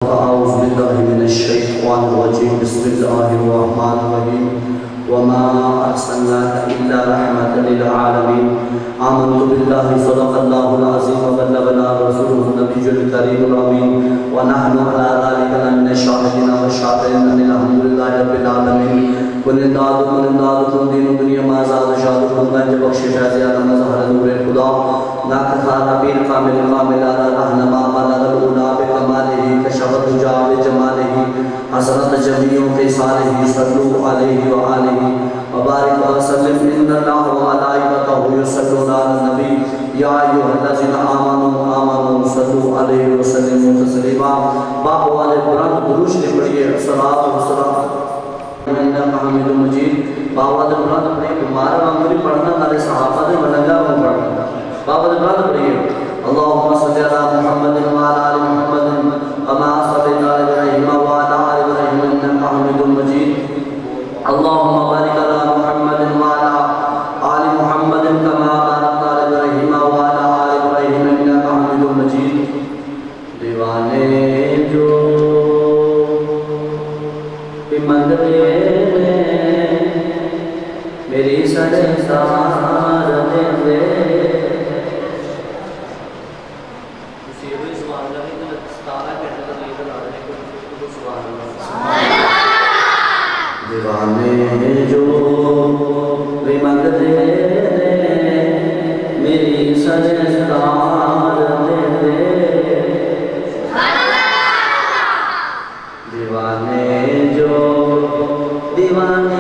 أعوذ بالله من الشيطان الرجيم بسم الله الرحمن الرحيم وما أرسلناك إلا رحمة للعالمين آمنت بالله صدق الله العظيم وبلغنا رسوله النبي الكريم الأمين ونحن على ذلك لمن الشاهدين والشاكرين الحمد لله رب العالمين كن امداد دین و دنیا ما زاد شاد گنج بخش فیض عالم ظہر نور خدا ناک خانہ پیر کامل کامل رہنما ملال الاولا بکمالہ کشفت جاب جمالہ حضرت جمیعوں کے صالح صلو علیہ وآلہ وبارک وسلم ان اللہ وملائکتہ یصلون علی النبی یا ایھا الذین آمنوا صلو علیہ وسلم تسلیما باپ والے قرآن دروش نے پڑھیے الصلاۃ والسلام حمید مجید بابا دے قرآن پڑھئے بیمار وانگری پڑھنا نالے صحابہ دے ملنگا وانگ پڑھنا بابا دے قرآن پڑھئے اللہم صلی اللہ محمد وعلا آل محمد وما صلی اللہ ابراہیم وعلا آل ابراہیم انکا حمید مجید اللہم بارک اللہ محمد وعلا آل محمد کما بارکت آل ابراہیم وعلا آل ابراہیم انکا حمید مجید دیوانے جو منگتے میری سرکار دے دیوانے جو بھی منگتے میری سرکار دے دیوانے جو منگتے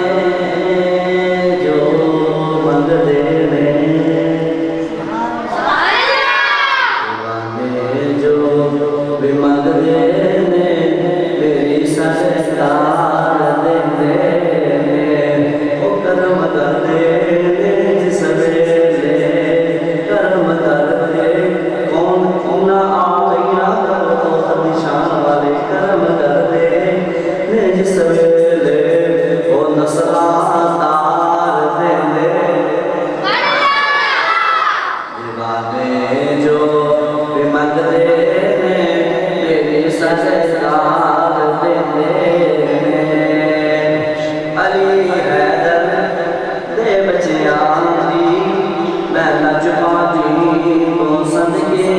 دیوانے جو بھی منگتے میری سرکار دے او کرم کر دے جس ویلے کرم کر دے کون آقیا کر تو نشان والے کرم کر دے جس ویلے او نصرہ تار دے دیوانے جو بھی منگتے میری سرکار دے علی حیدر دے بچیاں دی میں نجمہ دی تو صدقے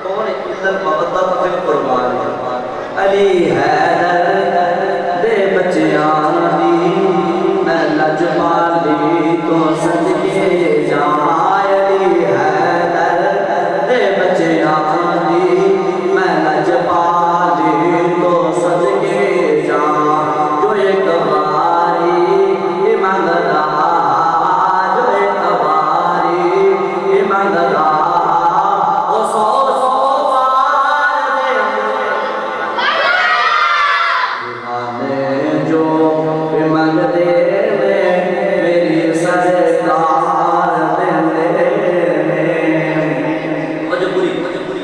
کون ادھر محبت پہ قربان علی حیدر دے بچیاں دی میں نجمہ دی تو صدقے جان علی حیدر دے بچیاں دی میں نجمہ دی تو صدقے جان جو ایک باری مانگتا جو ایک باری مانگتا وہ سو بار دے دیوانے جو بھی منگتے میری سرکار دے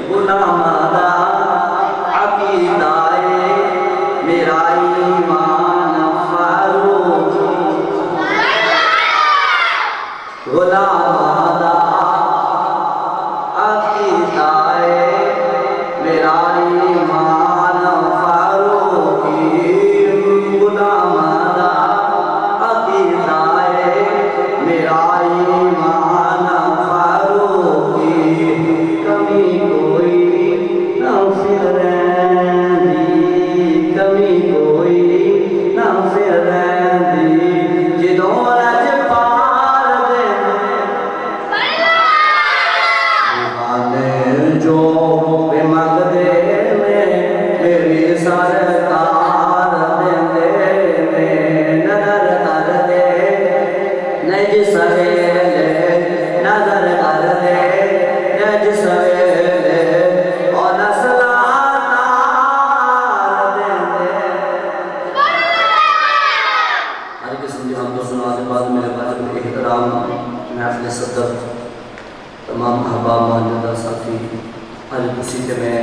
غلام دا عقیدہ میرا ایمان فاروق غلام دا عقیدہ میرا ایمان فاروق غلام دا عقیدہ میرا ایمان فاروق کمی کوئی نہ پھر رہندی کمی کوئی نہ پھر رہندی جدوں رج پال دے دیوانے جو بھی منگتے میری سرکار دے نظر کر دے نج سویلے نظر کر دے نج سویلے اور نسلہ تار دے ہر قسم کی حمد و ثنا کے بعد میرے واجب احترام محفل صدر تمام احباب ماجدہ ساتھی آج کسی کے میں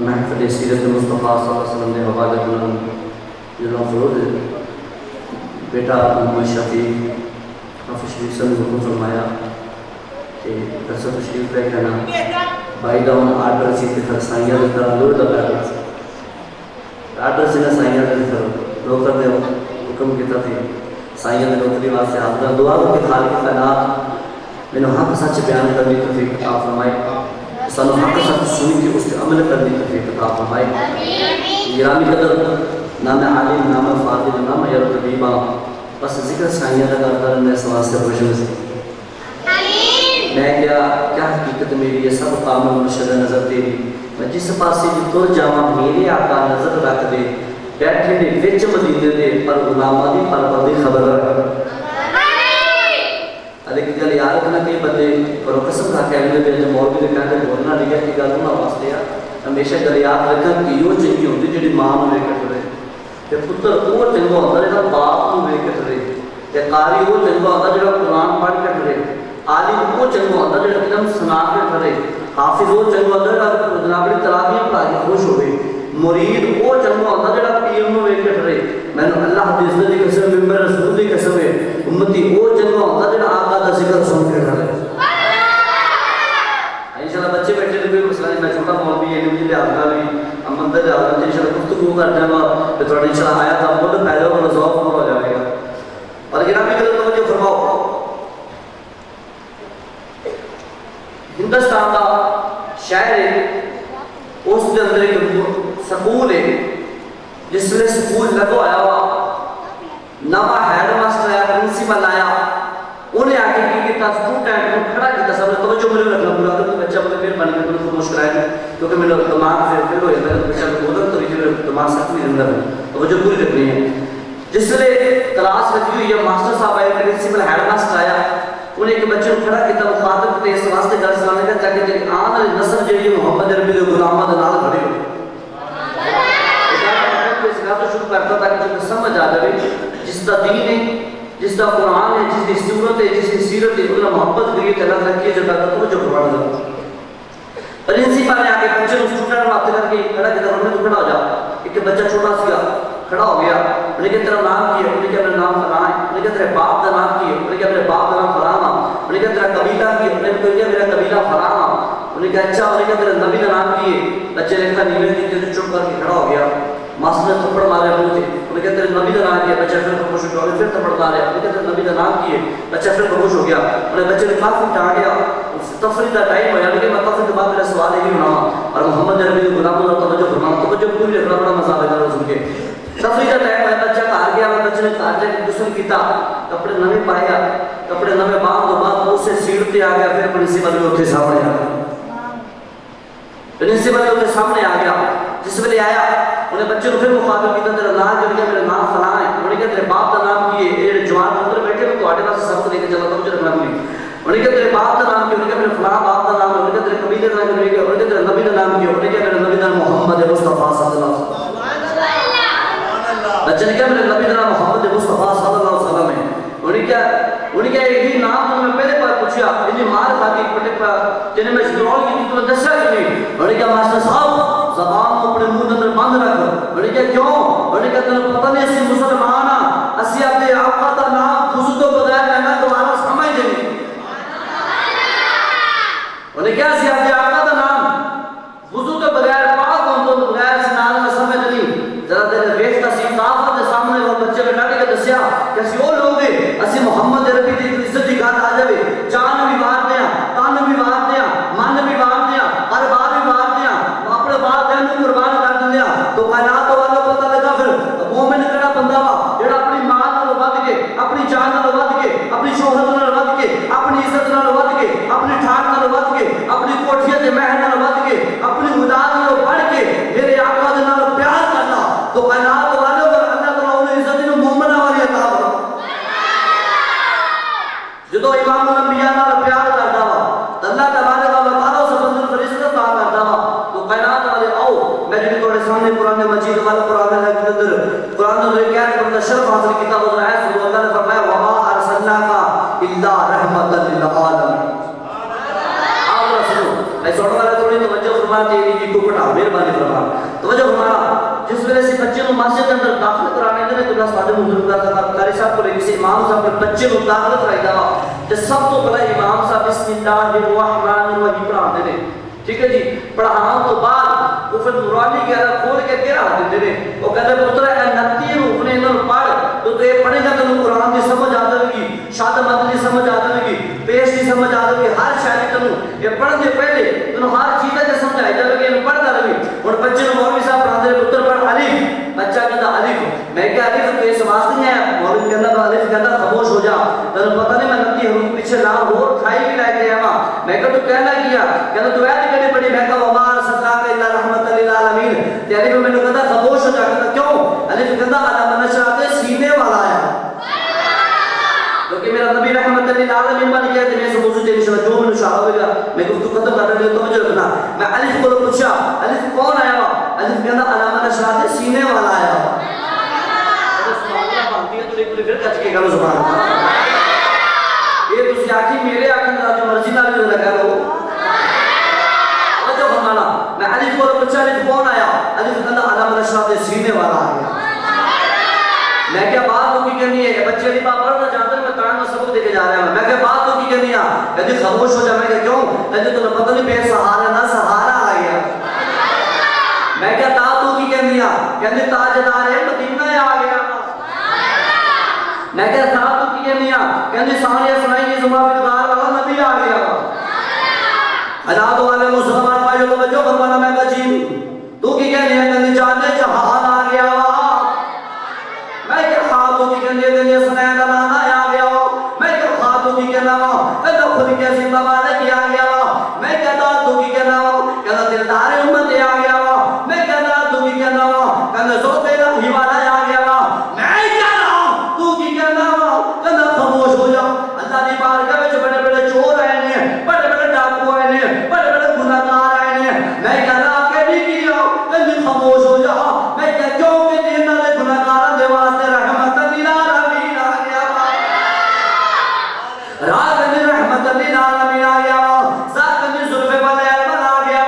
محفل سیرت مصطفیٰ صلی اللہ علیہ وسلم نے حوالہ بلن جنہوں فرود بیٹا محمد شفیع حافظ شریف صلی اللہ علیہ وسلم فرمایا کہ درس تشریف رہ کہنا بھائی دا ہوں آرڈر سی تھی پھر سائیاں دی طرح لوڑ لگا رہا سی آرڈر سی نے سائیاں دی طرح لوگ کرتے ہو حکم کیتا تھی سائیاں دی نوکری واسطے حاضرہ دعا ہو کہ خالق کائنات میں نے حق سچ بیان کرنی توفیق عطا فرمائے سانو حق سچ سنی کے اس پہ عمل کرنی توفیق عطا فرمائے گرامی قدر نام عالم نام فاضل نام یار طبیبہ بس ذکر سائیاں لگا کر میں اس واسطے خوشن سے میں کیا حقیقت میری یہ سب کام مرشد نظر تیری میں جس پاسے بھی تر جاواں میرے آقا نظر رکھ دے بیٹھے نے وچ مدینے دے پر غلاماں دی پرور دی خبر رکھ لیکن گل یاد رکھنا کہ بندے پرو قسم کھا کے اگلے دن جو مولوی نے کہا کہ بولنا نہیں ہے کہ گل انہاں واسطے ہمیشہ گل یاد رکھن کہ یہ چنگی ہوندی جڑی ماں نوں ویکھ کے ٹرے تے پتر وہ چنگا ہوندا جڑا باپ نوں ویکھ کے ٹرے تے قاری وہ چنگا ہوندا جڑا قرآن پڑھ کے ٹرے عالم وہ چنگا ہوندا جڑا علم سنا کے ٹرے حافظ وہ چنگا ہوندا جڑا جناب دی تراویح پڑھا کے خوش ہوے مرید وہ چنگا ہوندا جڑا پیر نوں ویکھ کے ٹرے میں اللہ دی عزت دی قسم ممبر رسول دی قسم ہے امتی وہ چنگا ہوندا جڑا آقا دا ذکر سن کے ٹرے انشاءاللہ بچے بیٹھے تھے کوئی مسئلہ نہیں میں چھوٹا مولوی ہے مجھے لحاظ کا بھی ہم اندر لحاظ کا انشاءاللہ گفتگو کر جائے گا کہ تھوڑا انشاءاللہ آیا تھا مجھے پیدا ہونا ذوق ہو جائے گا اور گرامی قدر توجہ فرماؤ ہندوستان کا شہر ہے اس کے اندر ایک سکول ہے جس میں سکول لگو آیا ہوا نوا ہیڈ ماسٹر آیا پرنسپل آیا انہیں آگے کی کتا سٹوڈنٹ کو کھڑا کیتا سب نے توجہ میرے رکھنا پورا تو بچہ بولے پھر بن کے کو مشکل ہے کیونکہ میرا دماغ پھر ہو جاتا ہے بچہ کو بولن تو میرا دماغ سخت نہیں رہتا ہے توجہ پوری رکھنی ہے جس نے کلاس لگی ہوئی ہے ماسٹر صاحب آئے پرنسپل ہیڈ ماسٹر آیا انہیں ایک بچے کو کھڑا کیتا مخاطب تے اس واسطے گل سنانے کا تاکہ تیری آن والی نسل جڑی محمد عربی دے غلاماں دے نال کھڑی ہو اس کا تو شروع کرتا تاکہ تمہیں سمجھ آ جائے جس کا دین ہے جس کا قرآن ہے جس کی صورت ہے جس کی سیرت ہے اللہ محبت کریے تے اللہ رکھیے جو کرتا تو جو قرآن ہے پرنسپل نے آ کے بچے کو سٹوڈنٹ کو ہاتھ کر کے کھڑا کیتا انہوں نے تو کھڑا ہو جا ایک بچہ چھوٹا سا کھڑا ہو گیا انہیں کہ تیرا نام کی ہے انہیں کہ میرا نام فلاں ہے انہیں کہ تیرے باپ کا نام کی ہے انہیں کہ میرے باپ کا نام فلاں ہے انہیں کہ تیرا قبیلہ کی ہے انہیں کہ میرا قبیلہ فلاں ہے انہیں کہ اچھا انہیں کہ تیرے نبی کا نام کی ہے بچے نے کہا نیوے کی کہ چپ کر کے کھڑا ہو گیا ماسٹر نے تھپڑ مارے منہ سے انہیں کہ تیرے نبی کا نام کی ہے بچہ پھر خاموش ہو گیا پھر تھپڑ مارے انہیں کہ تیرے نبی کا نام کی ہے بچہ پھر خاموش ہو گیا انہیں بچے نے کافی ڈانٹ گیا تفریح کا ٹائم ہو یعنی کہ میں تفریح کے بعد میرا سوال ہی نہیں ہونا اور محمد عربی کے غلاموں کا توجہ فرمانا توجہ پوری رکھنا بڑا مزہ آئے گا سن کے تفریح کا ٹائم ہے بچہ کہا گیا بچے نے کہا جائے غسل کیتا کپڑے نوے پائے گا کپڑے نوے باندھ دو بعد اسے سیڑھتے آ گیا پھر پرنسپل میں اتنے سامنے آ گیا پرنسپل میں اتنے سامنے آ گیا جس ویلے آیا انہیں بچے کو پھر مخاطب کیتا تیرا نام جو میرا نام فلاں ہے انہیں کہ تیرے باپ کا نام کی ہے یہ جوان پتر بیٹھے میں تواڈے پاس سبق لے کے چلا تو مجھے رکھنا بھولی انہیں کہ تیرے باپ کا نام کی انہیں کہ میرے فلاں باپ کا نام ہے انہیں کہ تیرے قبیلے کا نام ہے انہیں کہ تیرے نبی کا نام کی ہے انہیں کہ میرے نبی کا محمد مصطفیٰ صلی اللہ علیہ وسلم بچے نے کہا میرے نبی کا نام محمد مصطفیٰ صلی اللہ علیہ وسلم ہے انہیں کہا ایک ہی نام تو میں پہلے بار پوچھا انہیں مار کھاتی پٹے پر جنہیں میں اسکرول کی تو دسیا کیوں نہیں انہیں کہا ماسٹر صاحب زبان کو اپنے منہ اندر بند رکھ انہیں کہا کیوں انہیں کہا تمہیں پتہ نہیں اسی مسلمان اسی اپنے آقا کا نام خود تو بغیر کہنا دوبارہ سمجھ دیں انہیں کہا اسی اپنے آقا کا نام وضو کے بغیر پاک ہوں تو بغیر سنان میں سمجھ نہیں ذرا دیر ویکھتا سی کافر کے سامنے وہ بچے بیٹھا کے دسیا کہ اسی وہ لوگ ہیں اسی محمد عربی دی عزت کی گل آ جائے جان بھی وار دیا تن بھی وار دیا من بھی وار دیا ہر بار بھی وار دیا اپنے والدین کو قربان کر دیا تو کائنات والا پتہ لگا پھر مومن کیڑا بندہ وا جڑا اپنی ماں نال ود کے اپنی جان نال ود کے اپنی شوہرت نال ود کے اپنی عزت نال ود کے اپنی ٹھاٹ نال ود کے اپنی کوٹھیاں تے محل نال ود کے اپنی اولاد نال بڑھ کے میرے آقا دے نال پیار کرنا تو کائنات والے پر اللہ تعالی انہیں عزت نو مومناں والی عطا فرما جدو امام الانبیاء نال پیار کردا وا اللہ تبارک و تعالی سے بندے فرشتہ عطا کردا وا تو کائنات والے آؤ میں جو تھوڑے سامنے قرآن مجید والا قرآن ہے کے اندر قرآن نے کیا ہے بندہ شرف حاصل کتاب و ہے سبحان اللہ نے فرمایا وما ارسلناک الا رحمۃ للعالمین آپ سنو میں چھوٹا والا تھوڑی توجہ فرما تیری کی کو پٹا مہربانی فرما توجہ فرما جس ویلے سے بچے کو مسجد کے اندر داخل کرانے دے تو اللہ سادے بزرگ کا قاری صاحب کو کسی امام صاحب کے بچے کو داخل کرائی دا تے سب تو پہلا امام صاحب بسم اللہ الرحمن الرحیم پڑھاتے نے ٹھیک ہے جی، پڑھاؤں تو بعد وہ پھر نورانی کے اندر کھول کے کہہ رہا دیتے نے، وہ کہتے پتر اے نتی اپنے اندر پڑھ تو یہ پڑھے گا تو قرآن کی سمجھ آ جائے گی، شاد مت کی سمجھ آ جائے گی، پیش کی سمجھ آ جائے گی، ہر شاید تنوں یہ پڑھنے سے پہلے تنوں ہر چیز کے سمجھ آئے جائے گی، یہ پڑھتا رہی اور بچے نے مولوی صاحب پڑھاتے ہیں پتر پڑھ الف، بچہ کہتا الف، میں کہا الف تو یہ سماس نہیں ہے، مولوی کہتا تو الف کہتا خاموش ہو جا، تنوں پتہ نہیں میں نتی ہوں پیچھے نام ہو کھائی بھی لائے گئے ہیں، میں کہا تو کہنا کیا، کہتا تو ایت کہنے پڑی، میں کہا وَمَا أَرْسَلْنَاكَ إِلَّا رَحْمَةً لِلْعَالَمِينَ، تے الف میں نے کہتا خاموش ہو جا، کہتا کیوں؟ الف کہتا علم نشرات سینے والا آیا، کیونکہ میرا نبی رحمت للعالمین بن گیا، میں سے موضوع تیری شبہ جو میں نشاہ ہوگا، میں گفتگو ختم کر رہے تو مجھے رکھنا، میں الف کو پوچھا الف کون آیا ہوا؟ الف کہتا علامہ نشرات سینے والا آیا ہوا، پھر کچھ کے کرو سبحان اللہ، یہ تو سیاکی میرے آکھن کا جو مرضی نہ بھی لگا رہو، وجہ فرمانا، میں الف کو پوچھا الف کون آیا؟ الف کہتا علامہ نشرات سینے والا آیا، میں کیا بات ہوگی کہنی ہے، بچے علی باپ پڑھنا جانتے ہیں، میں قرآن میں سبق دے کے جا رہا ہوں، میں کیا بات ہوگی کہنی ہے، کہتے خاموش ہو جا، میں کہا کیوں؟ کہتے تو پتہ نہیں بے سہارا نہ سہارا آ گیا، میں کیا تات ہوگی کہنی ہے، کہتے تاجدار مدینہ آ گیا، میں کہا تات ہوگی کہنی ہے، کہتے سانیہ سنائی یہ زمان فدغار والا نبی آ گیا، حضرات والے مسلمان بھائیو توجہ فرمانا، میں کہا جی تو کی کہنی ہے، کہتے جانے جہان آ گیا، میں کیا خاتو کی کہنے دلیے سنین دلانا آ گیا ہو، میں کیا خاتو کی کہنا ہو، کہتا خود کے زندہ بارے کی آ گیا ہو، میں کیا داتو کی کہنا ہو، کہتا دلدار امت آ گیا ہو، میں کیا داتو کی کہنا ہو، کہتا زوت الہی والا آ گیا ہو، میں کیا رہا تو کی کہنا ہو، کہتا خاموش ہو جا، اللہ دی بارگاہ وچ بڑے بڑے چور آئے ہیں، بڑے بڑے ڈاکو آئے ہیں، بڑے بڑے گناہگار آئے ہیں، میں کیا رہا کہ نہیں کیا، کہتا خاموش ہو جا، میں کیا کیوں کہ دینا لے گناہگاران دے واسطے رحمت للعالمین آ گیا، راگنی رحمت للعالمین آ گیا، ساکنی ظلف بلیل آ گیا،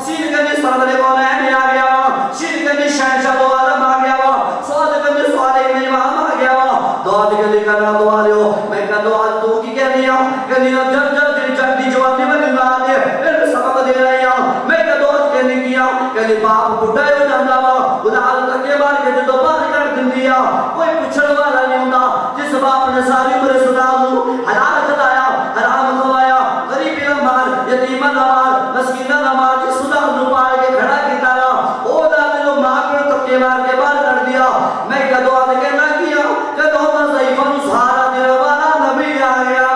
سینکنی سردر قونین آ گیا، شیرکنی شہنشاہ دو عالم آ گیا، سوادکنی سوالین امام آ گیا، دعا دکلی کرنا دعا لیو، میں کہا دعا تو کی کہنی ہے، کہنی ہے جب جب دل جگدی جوانی میں دل آدھے، پھر سبق دے رہے ہیں، میں کہا دعا کہنی کیا، کہنی باپ بڑھائی ہو جاندہ ہوا، خدا حال تک کے بار کے جو بار کر دن دیا، کوئی پچھڑ والا نہیں ہوتا، جس باپ نے ساری مرے سنا ہوں، حلال خدایا، حرام خوایا، غریبی نمار، یتیمہ نمار، مسکینہ نمار، جس خدا ہوں پائے کے کھڑا کی تارا، او دا دلو ماں پر تک کے بار کے بار کر دیا، میں کہا دعا دے کہنا کیا، کہ دعا ضعیفہ سہارا دل والا نبی آ گیا،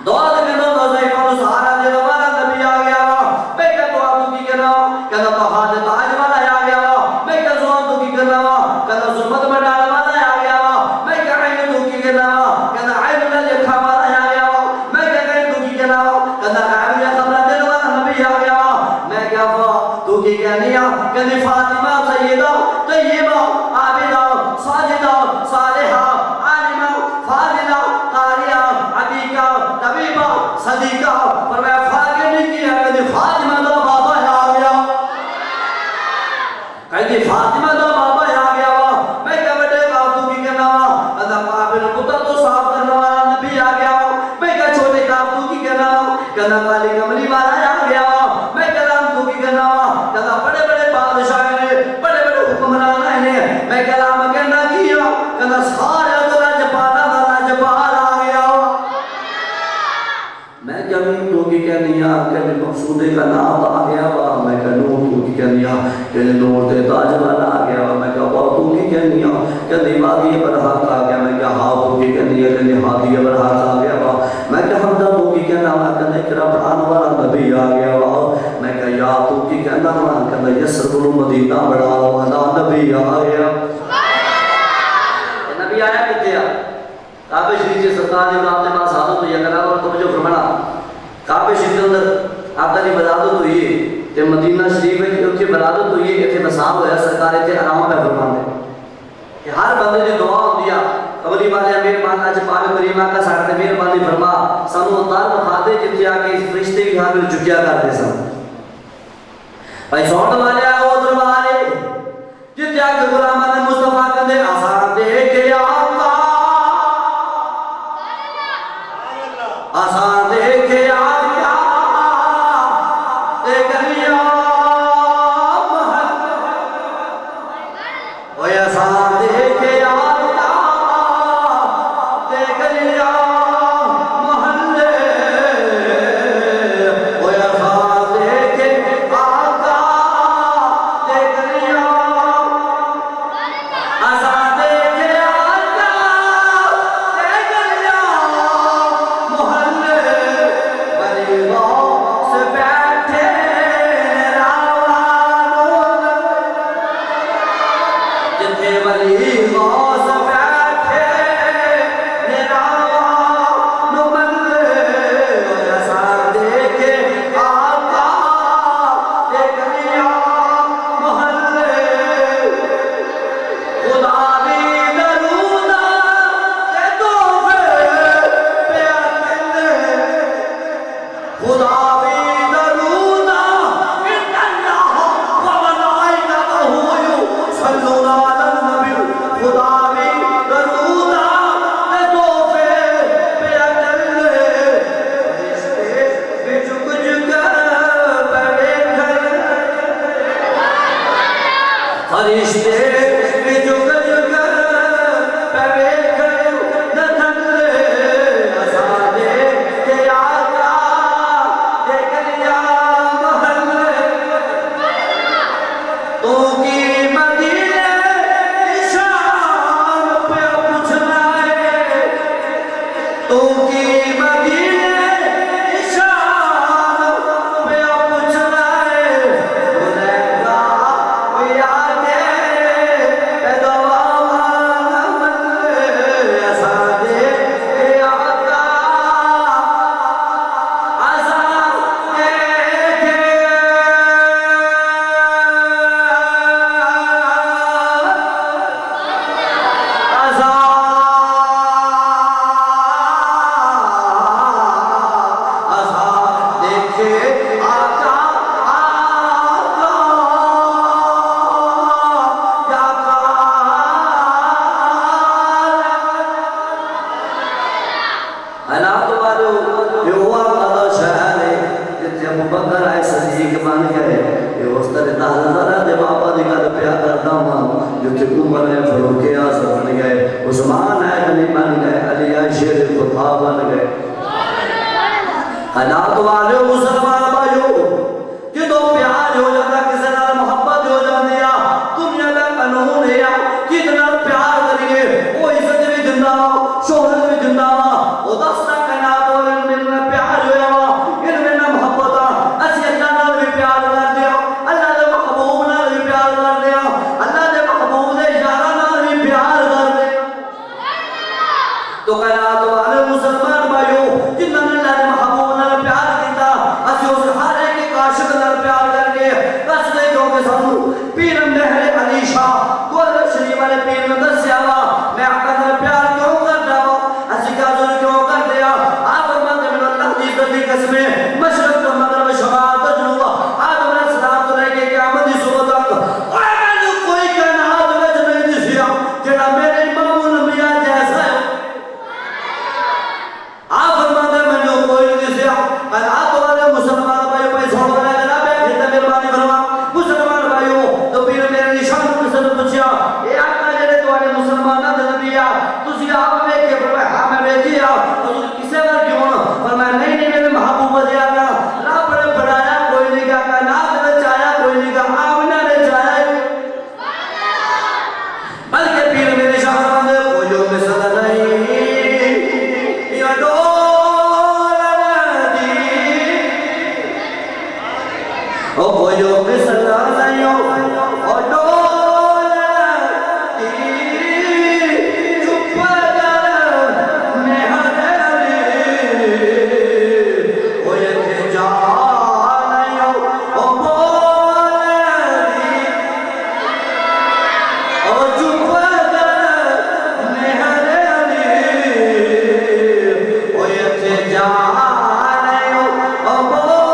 دعا دے کہنا ضعیفہ سہارا دل والا نبی آ گیا، میں کہا دعا تو کی کہنا، کہنا بہاد تاج والا آ گیا، میں کہا زوان تو کی کہنا، کہنا ظلمت میں ڈال والا آ گیا، میں کہا عین تو کی کہنا، کہنا عین میں لکھا والا آ گیا، میں کہا عین تو کی کہنا، کہنا عین یا خبر دل والا نبی آ گیا، میں کہا تو کی کہنی ہے، کہنی فاطمہ سیدہ طیبہ عابدہ ساجدہ صالحہ عالمہ فاضلہ قاریہ عتیقہ طبیبہ صدیقہ، فرمایا فاقر نہیں کیا، کہنی فاطمہ دا بابا آ گیا، کہنی فاطمہ دا بابا آ گیا، میں کہا بیٹے کاتو کی کہنا، کہنا قابل پتر تو صاف کرنا والا نبی آ گیا، میں کہا چھوٹے کاتو کی کہنا، کہنا کالی کملی والا آ گیا، میں کہا رام تو کی کہنا، کہنا بڑے بڑے بادشاہ ہیں، بڑے بڑے حکمران ہیں، میں کہا رام کہنا کیا، کہنا سارے ادھر جپانا والا جپال آ گیا، میں کہا مین تو کی کہنی ہے، کہنی مقصودے کا نام آ گیا، میں کہا نور تو کی کہنی ہے، کہنی نور تے تاج والا آ گیا، میں کہا وہ تو کی کہنی ہے، کہنی وادی برحق آ گیا، میں کہا ہاں تو کی کہنی ہے، کہنی ہادی برحق آ گیا، میں کہا حمدہ تو کی کہنا، کہنی کرب آن والا نبی آ گیا، میں کہا یا تو کی کہنا، کہنی یسر بلو مدینہ بڑا والا نبی آ گیا، نبی آیا کتے آ کعبہ شریف کے سرکار نے آپ نے پاس حالت تو یہ کرا اور توجہ فرمانا کعبہ شریف کے اندر آپ کا نہیں بلادت ہوئی ہے کہ مدینہ شریف ہے کہ بلادت ہوئی ہے کہ مساف ہویا سرکار اتنے آرام پہ فرمان دے کہ ہر بندے نے دعا ہو دیا قبلی والے امیر مانا چھ پاک کریمہ کا ساکتے میر بانی فرما سانو اتار مخاتے جتیا کہ اس فرشتے بھی ہاں میں چکیا کرتے سن بھائی سوٹ والے آگو ادھر والے جتیا کہ غلامان مصطفیٰ کندے آسان دے کے آقا آسان دے کے آقا فرشتے جگ جگ پہ نہ تھکے اسادے کے آقا دیکھ لیا محلے تو کی مدینے شام پہ پوچھنا ہے تو کی مدینے شام پہ پوچھنا ہے بلنگا پیا کے پیدوا من اسادے کے آقا اسادے کے عثمان ہے علی بن گئے علی شیر خدا بن گئے حالات والے مسلمان بھائیو جدو پیار ہو جاتا کسی نال محبت ہو جاتی ہے دنیا کا قانون ہے کتنا پیار کریے وہ عزت بھی دندا شہرت بھی دندا وہ دستا کائنات والے میں پیار ہویا ان میں محبت اسی اللہ نال بھی پیار کر دیا اللہ دے محبوب نال بھی پیار کر دیا اللہ دے محبوب دے یاراں نال بھی پیار کر دیا تو کائنات والے مسلمان بھائیو جنہاں نے اللہ دے محبوب نال پیار کیتا اسی اس ہر ایک عاشق نال پیار کر کے بس دے جو کہ سانو پیر مہر علی شاہ گول شریف والے پیر نے دسیا وا میں آقا نال پیار کیوں کردا وا اسی کا ذکر کیوں کر دیا آپ فرماتے ہیں اللہ دی عزت کی قسم مشرق و مغرب شمال جنوب آدم علیہ السلام تو لے کے قیامت دی صبح تک اوے میں کوئی کائنات وچ نہیں دسیا جڑا میرے امام الانبیاء جیسا ہے آپ فرماتے ہیں میں کوئی نہیں دسیا کائنات والے مسلمان بھائی بھائی سن کر جناب یہ مہربانی فرما مسلمان بھائیو تو پھر میرے نشان سے پوچھیا اے آقا جڑے تواڈے مسلماناں دے نبی آ تسی آپ ویکھے فرمایا ہاں میں ویکھی آ کسے ور کیوں فرمایا نہیں نہیں میرے محبوب دے آقا رب نے بڑھایا کوئی نہیں گا کائنات وچ آیا کوئی نہیں گا آمنہ نے چاہیا بلکہ پیر میرے نشان فرماندے کوئی جو مثل نہیں یا او کوئی جو مثل نہیں او ڈولتی چپ کر مہر علی او یہ جا نہیں او بولتی او چپ کر مہر علی او یہ جا نہیں او بولتی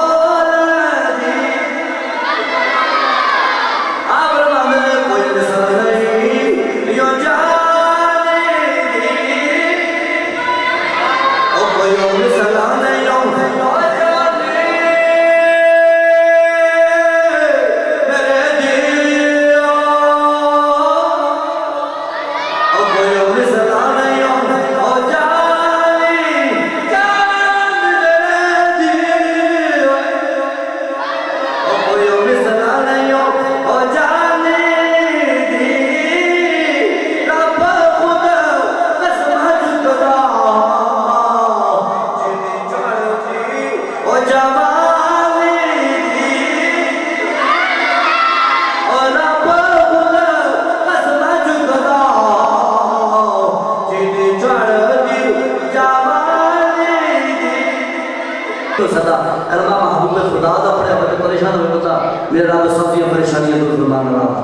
تو صدا علماء محبوب خدا دا پڑے بڑے پریشان ہوئے پتا میرا رب سبزیاں پریشانیاں دور فرمان رہا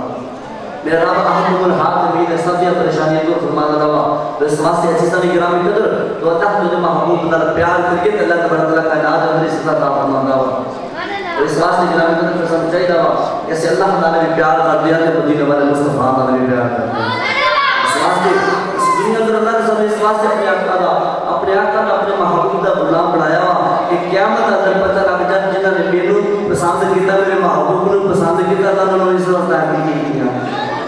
میرا رب احمد الحاکمین سبزیاں پریشانیاں دور فرمان رہا اس واسطے اچھی سبھی گرامی قدر تو اللہ تجھے محبوب خدا پیار کر کے اللہ تبارک اللہ کائنات اندر اس طرح فرمان رہا اس واسطے گرامی قدر پسند چاہیے رہا ایسے اللہ تعالیٰ نے پیار کر دیا کہ مدینہ والے مصطفیٰ تعالیٰ نے پیار کر دیا اس واسطے اس دنیا در اللہ نے سب اس واسطے اپنے آقا دا اپنے محبوب دا غلام بڑھایا ہوا کہ قیامت اندر پتہ لگ جائے جنہوں نے میرے پسند کیتا میرے محبوب نے پسند کیتا تھا انہوں نے اس وقت تحقیق کیا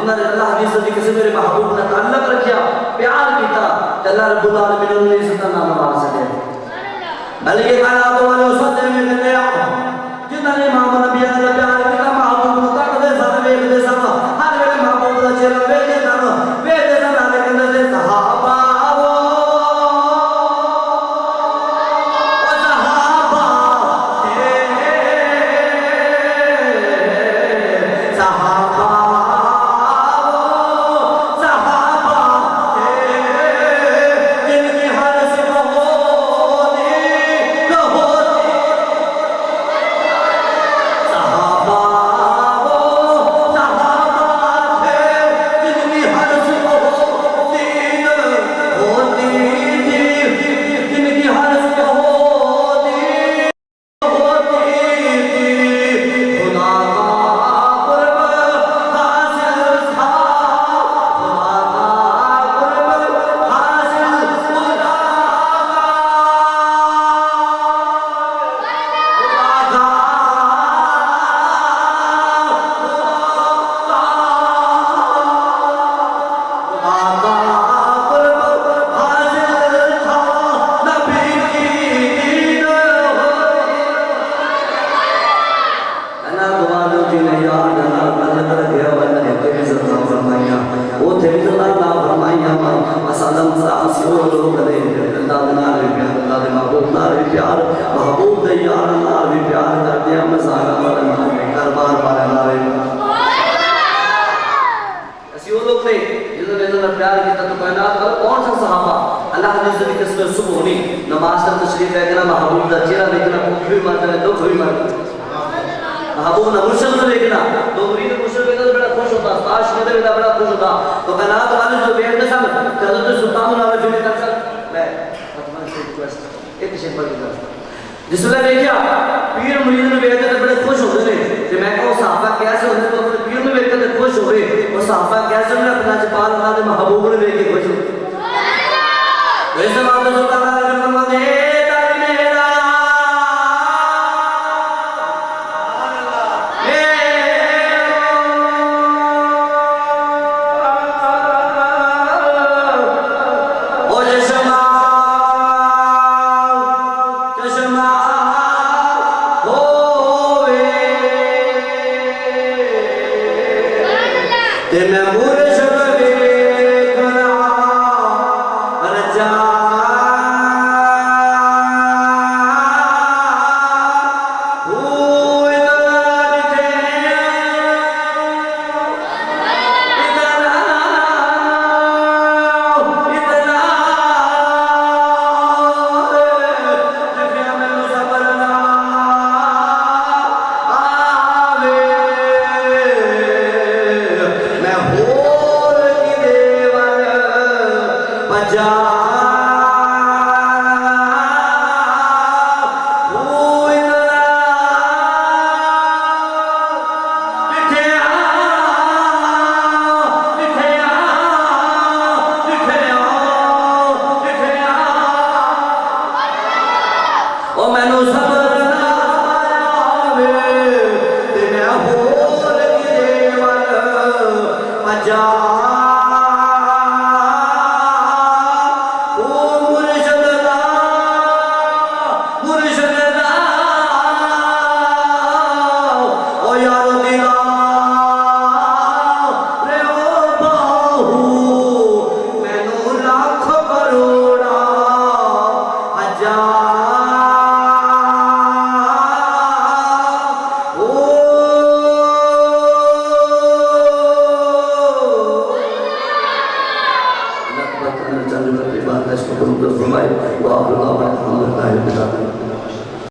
انہوں نے اللہ حدیث دی کسی میرے محبوب نے تعلق رکھیا پیار کیتا کہ اللہ رب العالمین انہوں نے عزت نہ نواز سکے بلکہ کائنات والے اس وقت میں کہتے ہیں جنہوں نے امام نبی نے پیار کیتا محبوب تک دے ساتھ ویکھ دے ساتھ ہر ویلے محبوب دا چہرہ ویکھ دے ساتھ لیکن دے صحابہ جس میں دیکھیا پیر مرید میں بیٹھے تھے بڑے خوش ہوتے ہیں کہ میں کہوں صحابہ کیسے ہوتے تو اپنے پیر میں بیٹھے تھے خوش ہوئے اور صحابہ کیسے ہوئے اپنا چپال اللہ نے محبوب نے بیٹھے خوش ہوئے ویسے بات تو سلطان اللہ نے فرماتے ہیں جا